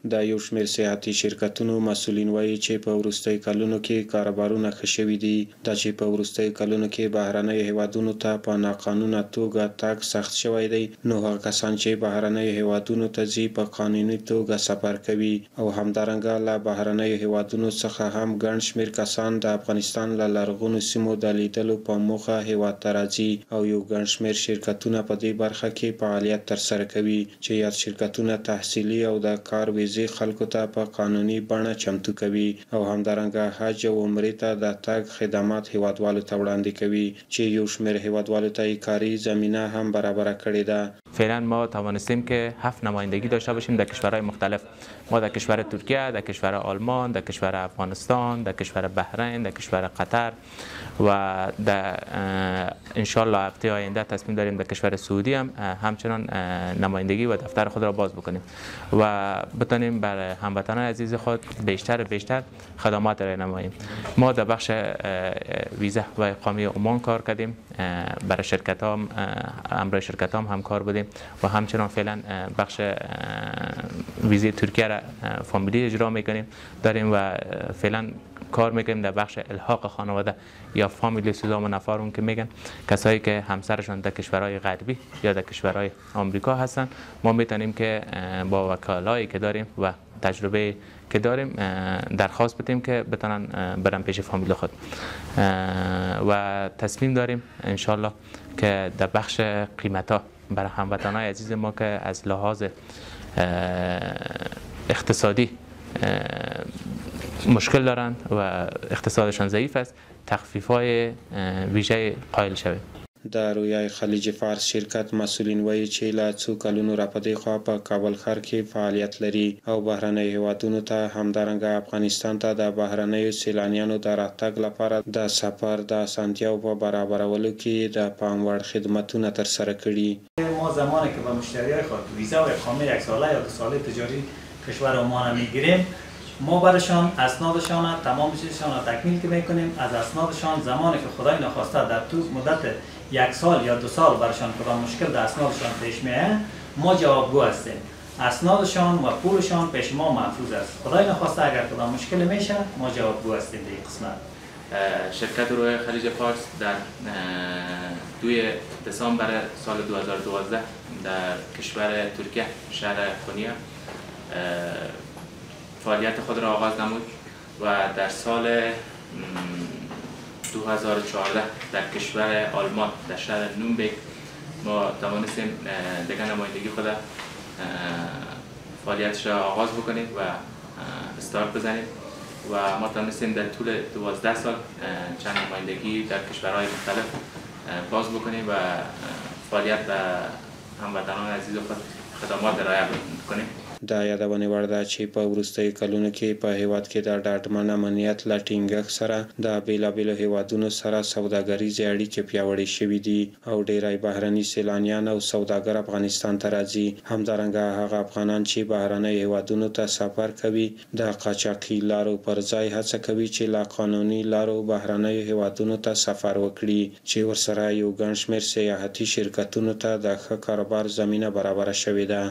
د یو شمېر سیاحتي شرکتونو مسؤلین وایي چې په وروستیو کلونو کې کاروبارونه ښه شوي دي. دا چې په وروستیو کلونو کې بهرنیو هیوادونو ته په ناقانونه توګه تګ سخت شوی دی، نو هغه کسان چې بهرنیو هیوادونو ته ځي په قانوني توګه سفر کوي، او همدارنګه له بهرنیو هیوادونو څخه هم ګڼ شمېر کسان د افغانستان له لرغونو سیمو د لیدلو په موخه هیواد ته راځي، او یو ګڼ شمېر شرکتونه په دې برخه کې فعالیت ترسره کوي چې یاد شرکتونه تحصیلي او د کار ویزې خلکو ته په قانوني بڼه چمتو کوي، او همدارنګه حج او عمرې ته د تګ خدمات هیوادوالو ته وړاندې کوي چې یو شمېر هیوادوالو ته کاري زمینه هم برابره کړې ده. فعلا ما توانستیم که 7 نمایندگی داشته باشیم در کشورهای مختلف. ما در کشور ترکیه، در کشور آلمان، در کشور افغانستان، در کشور بحرین، در کشور قطر و در انشالله هفته آینده تصمیم داریم در کشور سعودی هم همچنان نمایندگی و دفتر خود را باز بکنیم و بتانیم بر هموطنان عزیز خود بیشتر خدمات را نماییم. ما در بخش ویزا و اقامه عمان کار کردیم، برای شرکت ها همراه شرکت هم همکار بودیم و همچنان فعلا بخش ویزه ترکیه را فامیلی اجرا میکنیم داریم و فعلا کار میکنیم در بخش الحاق خانواده یا فامیلی سوزا و نفارون که میگن کسایی که همسرشان در کشورهای غربی یا در کشورهای آمریکا هستن. ما میتونیم که با وکالایی که داریم و تجربه که داریم درخواست بدیم که بتونن برن پیش فامیل خود و تصمیم داریم انشالله که در بخش قیمت ها برای هموطنان عزیز ما که از لحاظ اقتصادی مشکل دارند و اقتصادشان ضعیف است تخفیف‌های ویژه قائل شویم. د رویای خلیج فارس شرکت مسؤلین وایي چې له څو کلونو راپدې خوا په کابل ښار کې فعالیت لري او بهرنیو هیوادونو ته همدارنګه افغانستان ته د بهرنیو سیلانیانو د راتګ لپاره د سفر د اسانتیاو په برابرولو کې د پام وړ خدمتونه ترسره کړي. ما زمانی که به مشتریای خود ویزا و اقامه یک ساله یا 2 ساله تجاری کشور عمان میگیریم، ما برشان اسنادشان تمام چیزشان را تکمیل که میکنیم. از اسنادشان زمانی که خدای نخواسته در تو مدت 1 سال یا 2 سال برشان کدام مشکل در اسنادشان پیش میاد، ما جوابگو هستیم. اسنادشان و پولشان پیش ما محفوظ است. خدای نخواسته اگر کدام مشکل میشه ما جوابگو هستیم در این قسمت. شرکت رویای خلیج فارس در 2 دسامبر سال 2012 در کشور ترکیه شهر کنیا فعالیت خود را آغاز نمود و در سال 2014 در کشور آلمان در شهر نورنبرگ ما توانستیم دیگر نمایندگی خود فعالیتش را آغاز بکنیم و استارت بزنیم و ما توانستیم در طول 12 سال چند نمایندگی در کشورهای مختلف باز بکنیم و فعالیت به هموطنان عزیز خود خدمات ارائه بکنیم. دا یادونه وړ ده چې په وروستیو کلونو کې په هیواد کې د ډاډمن امنیت له ټینګښت سره د بیلابیلو هیوادونو سره سوداګریزې اړیکې پیاوړې شوې دي او ډیری بهرني سیلانیان او سوداګر افغانستان ته راځي. همدارنګه هغه افغانان چې بهرنیو هیوادونو ته سفر کوي د قاچاقي لارو پر ځای هڅه کوي چې له قانوني لارو بهرنیو هیوادونو ته سفر وکړي چې ورسره یو ګڼ شمېر سیاحتي شرکتونو ته د ښه کاروبار زمینه برابره شوې ده.